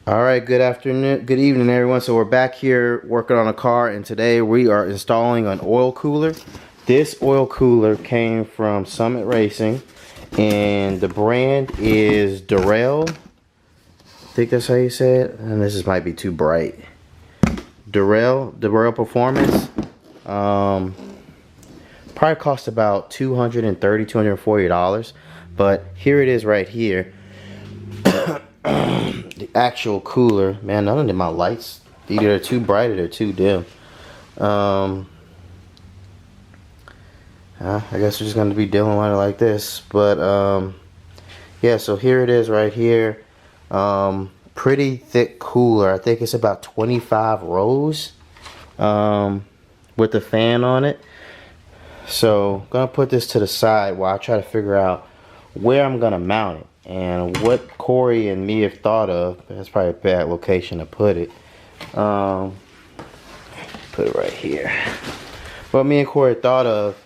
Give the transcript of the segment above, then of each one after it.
All right, good afternoon, good evening, everyone. So we're back here working on a car, and today we are installing an oil cooler. This oil cooler came from Summit Racing, and the brand is Darrell. I think that's how you say it. And this might be too bright. Darrell Performance. Probably cost about $230, $240, but here it is right here. The actual cooler, man. None of my lights, either they're too bright or they're too dim. I guess we're just gonna be dealing with it like this. But yeah, so here it is right here. Pretty thick cooler. I think it's about 25 rows with the fan on it. So I'm gonna put this to the side while I try to figure out where I'm gonna mount it. And what Corey and me have thought of, that's probably a bad location to put it. Put it right here. What me and Corey thought of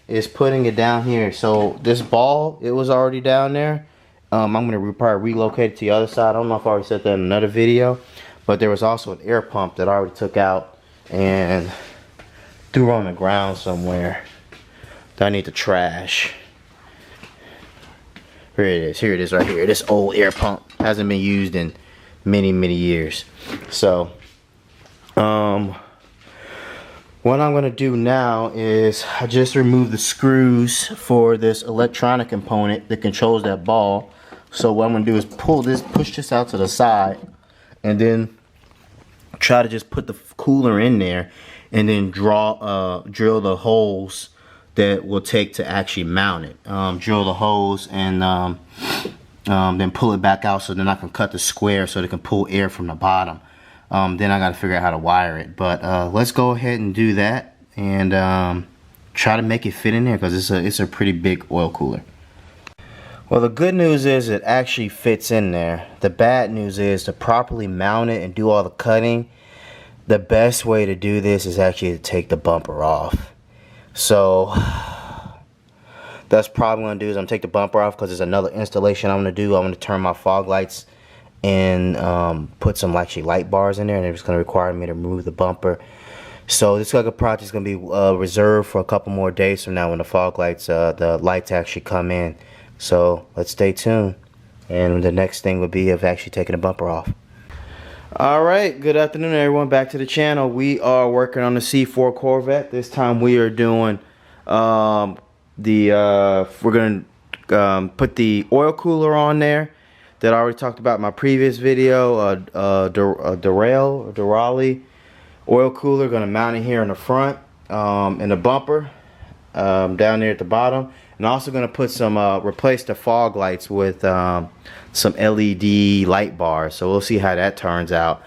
is putting it down here. So this ball, it was already down there. I'm gonna probably relocate it to the other side. I don't know if I already said that in another video, but there was also an air pump that I already took out and threw on the ground somewhere that I need to trash. Here it is right here. This old air pump hasn't been used in many years. So what I'm gonna do now is I just removed the screws for this electronic component that controls that ball. So what I'm gonna do is push this out to the side, and then try to just put the cooler in there, and then drill the holes that will take to actually mount it. Drill the holes and then pull it back out so then I can cut the square so they can pull air from the bottom. Then I got to figure out how to wire it. But let's go ahead and do that and try to make it fit in there, because it's a pretty big oil cooler. Well, the good news is it actually fits in there. The bad news is to properly mount it and do all the cutting, the best way to do this is actually to take the bumper off. So that's probably what I'm gonna do is I'm gonna take the bumper off, because there's another installation I'm gonna do. I'm gonna turn my fog lights and put some actually light bars in there, and it's gonna require me to remove the bumper. So this project is gonna be reserved for a couple more days from now when the lights actually come in. So let's stay tuned, and the next thing would be of actually taking the bumper off. Alright, good afternoon everyone, back to the channel. We are working on the C4 Corvette. This time we are doing we're going to put the oil cooler on there that I already talked about in my previous video. Darrell oil cooler, going to mount it here in the front, in the bumper, down there at the bottom. And also going to put some replace the fog lights with some LED light bars. So we'll see how that turns out.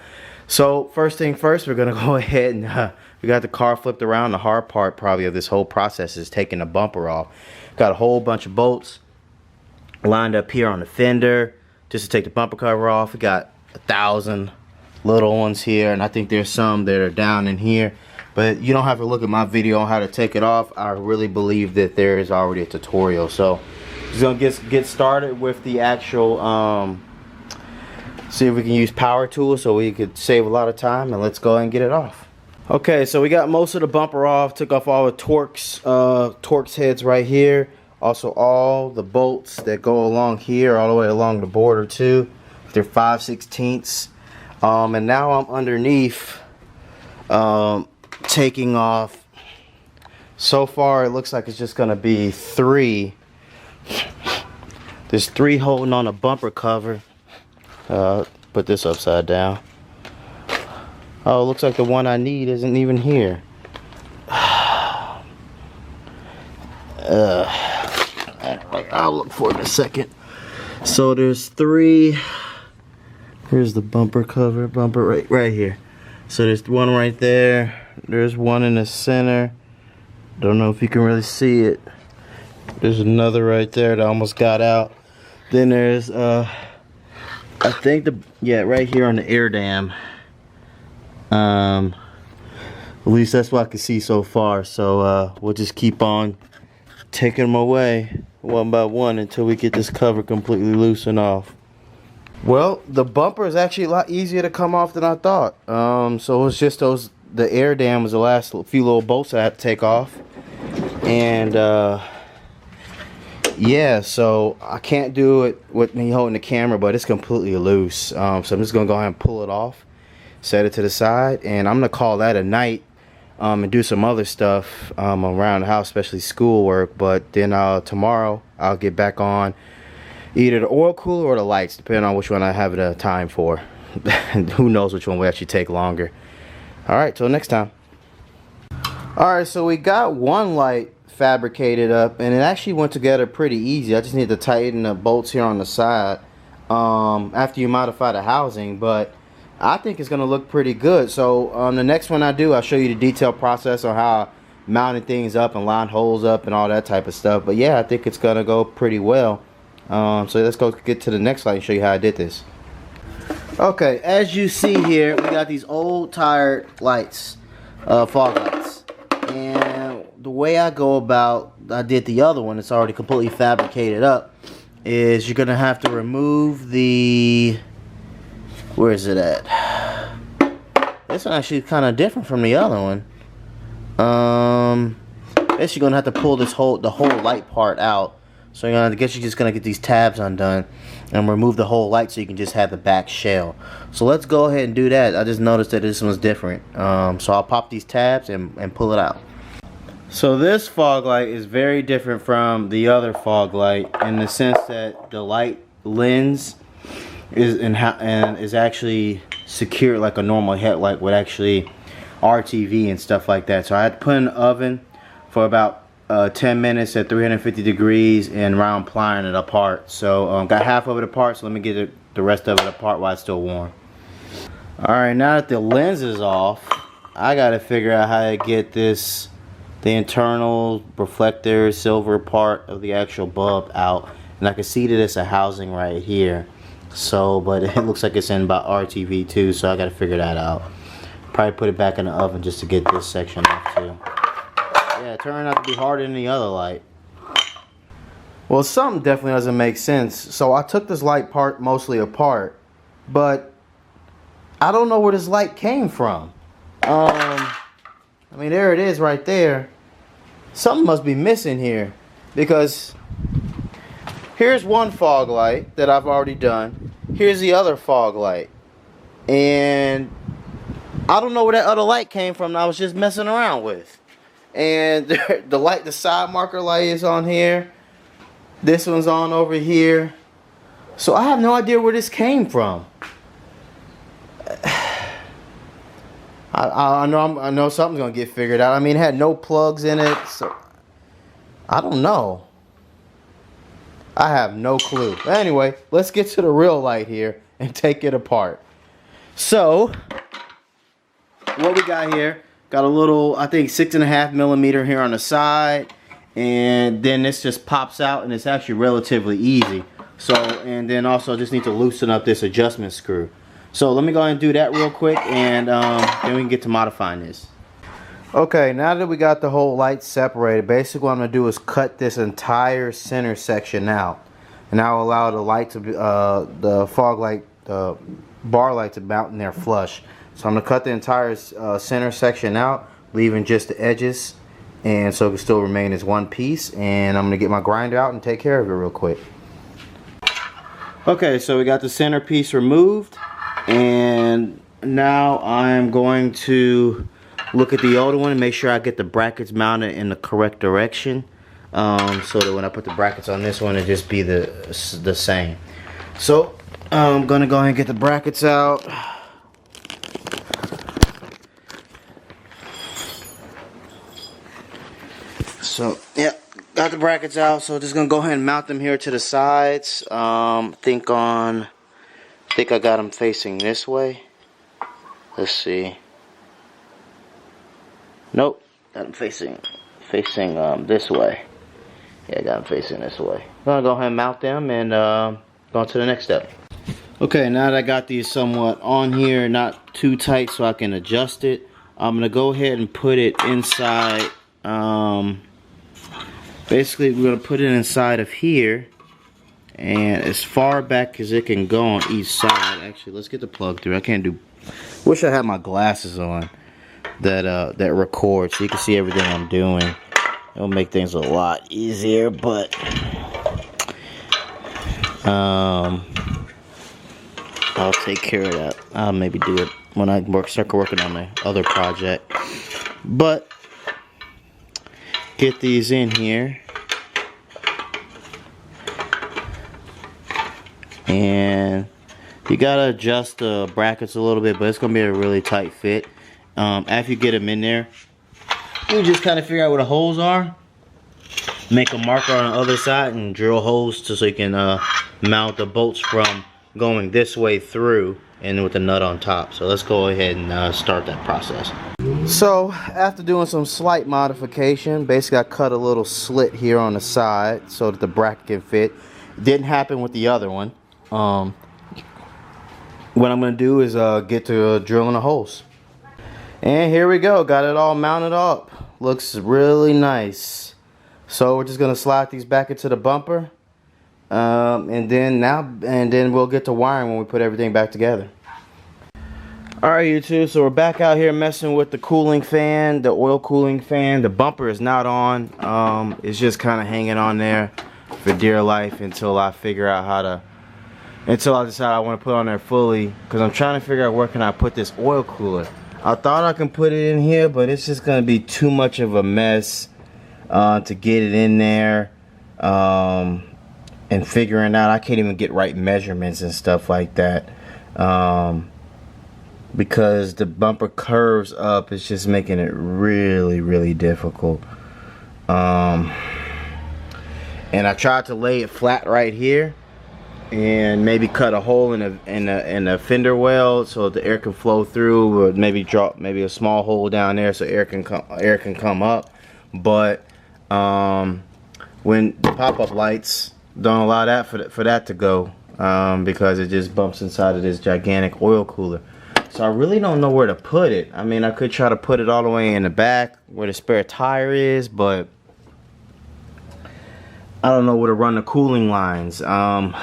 So first thing first, we're going to go ahead and we got the car flipped around. The hard part probably of this whole process is taking the bumper off. Got a whole bunch of bolts lined up here on the fender just to take the bumper cover off. We got 1,000 little ones here, and I think there's some that are down in here. But you don't have to look at my video on how to take it off. I really believe that there is already a tutorial. So just gonna get started with the actual see if we can use power tools so we could save a lot of time, and let's go ahead and get it off. Okay, so we got most of the bumper off. Took off all the Torx heads right here. Also all the bolts that go along here, all the way along the border too. They're 5/16. And now I'm underneath taking off. So far it looks like it's just gonna be 3. There's 3 holding on the bumper cover. Put this upside down. Oh, it looks like the one I need isn't even here. I'll look for it in a second. So there's 3. Here's the bumper cover, right here. So there's one right there. There's one in the center. Don't know if you can really see it. There's another right there that almost got out. Then there's I think right here on the air dam. At least that's what I can see so far. So we'll just keep on taking them away one by one until we get this cover completely loosened off. Well, the bumper is actually a lot easier to come off than I thought. So it was just the air dam was the last few little bolts I had to take off. And yeah, so I can't do it with me holding the camera, but it's completely loose. So I'm just gonna go ahead and pull it off, set it to the side, and I'm gonna call that a night and do some other stuff around the house, especially schoolwork. But then tomorrow I'll get back on either the oil cooler or the lights, depending on which one I have the time for. Who knows which one will actually take longer. Alright, till next time. Alright, so we got one light fabricated up, and it actually went together pretty easy. I just need to tighten the bolts here on the side after you modify the housing, but I think it's going to look pretty good. So the next one I do, I'll show you the detailed process on how I mounted things up and lined holes up and all that type of stuff. But yeah, I think it's going to go pretty well. So let's go get to the next light and show you how I did this. Okay, as you see here, we got these old tired lights, fog lights. And the way I go about, I did the other one, it's already completely fabricated up, is you're going to have to remove the, where is it at? This one actually kind of different from the other one. Guess you're going to have to pull the whole light part out. So you're just gonna get these tabs undone and remove the whole light so you can just have the back shell. So let's go ahead and do that. I just noticed that this one's different. So I'll pop these tabs and pull it out. So this fog light is very different from the other fog light in the sense that the light lens is actually secure like a normal headlight with actually RTV and stuff like that. So I had to put in the oven for about 10 minutes at 350 degrees and round plying it apart. So got half of it apart, so let me get the rest of it apart while it's still warm. Alright, now that the lens is off, I gotta figure out how to get the internal reflector silver part of the actual bulb out. And I can see that it's a housing right here. So, but it looks like it's in by RTV too, so I gotta figure that out. Probably put it back in the oven just to get this section off too. Yeah, it turned out to be harder than the other light. Well, something definitely doesn't make sense. So I took this light part mostly apart, but I don't know where this light came from. I mean, there it is right there. Something must be missing here, because here's one fog light that I've already done. Here's the other fog light. And I don't know where that other light came from that I was just messing around with. And the side marker light is on here. This one's on over here. So I have no idea where this came from. I know something's gonna get figured out. I mean, it had no plugs in it, so I don't know. I have no clue. Anyway, let's get to the real light here and take it apart. So what we got here? Got a little, I think 6.5 millimeter here on the side, and then this just pops out, and it's actually relatively easy. So, and then also just need to loosen up this adjustment screw. So let me go ahead and do that real quick, and then we can get to modifying this. Okay, now that we got the whole light separated, basically what I'm gonna do is cut this entire center section out, and I'll allow the light to the fog light, the bar light to mount in there flush. So I'm going to cut the entire center section out, leaving just the edges, and so it can still remain as one piece. And I'm going to get my grinder out and take care of it real quick. Okay, so we got the center piece removed, and now I'm going to look at the older one and make sure I get the brackets mounted in the correct direction, so that when I put the brackets on this one, it just be the same. So I'm going to go ahead and get the brackets out. So yeah, got the brackets out. So just gonna go ahead and mount them here to the sides. I think I got them facing this way. Let's see. Nope, got them facing this way. Yeah, I got them facing this way. I'm gonna go ahead and mount them and go on to the next step. Okay, now that I got these somewhat on here, not too tight so I can adjust it, I'm gonna go ahead and put it inside. Basically we're going to put it inside of here, and as far back as it can go on each side. Actually, let's get the plug through. I can't do. Wish I had my glasses on that record so you can see everything I'm doing. It'll make things a lot easier, but I'll take care of that. I'll maybe do it when I start working on the other project. But get these in here, and you gotta adjust the brackets a little bit, but it's gonna be a really tight fit. After you get them in there, you just kind of figure out where the holes are, make a marker on the other side, and drill holes so you can mount the bolts from going this way through and with the nut on top. So let's go ahead and start that process. So after doing some slight modification, basically I cut a little slit here on the side so that the bracket can fit. Didn't happen with the other one. What I'm going to do is get to drilling the holes. And here we go, got it all mounted up. Looks really nice. So we're just going to slide these back into the bumper. And then we'll get to wiring when we put everything back together. Alright YouTube, so we're back out here messing with the cooling fan, the oil cooling fan. The bumper is not on. It's just kind of hanging on there for dear life until I figure out how to, until I decide I want to put it on there fully, because I'm trying to figure out where can I put this oil cooler. I thought I can put it in here, but it's just going to be too much of a mess to get it in there. And figuring out, I can't even get right measurements and stuff like that. Because the bumper curves up, it's just making it really, really difficult. And I tried to lay it flat right here, and maybe cut a hole in a fender well so the air can flow through, or maybe drop maybe a small hole down there so air can come up. But when the pop-up lights don't allow that for that to go, because it just bumps inside of this gigantic oil cooler. So I really don't know where to put it. I mean, I could try to put it all the way in the back where the spare tire is, but I don't know where to run the cooling lines. So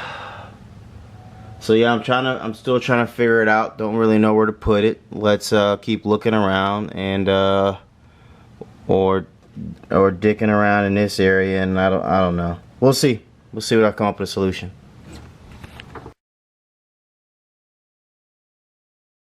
yeah, I'm still trying to figure it out. Don't really know where to put it. Let's keep looking around and or dicking around in this area, and I don't know. We'll see. We'll see what I come up with a solution.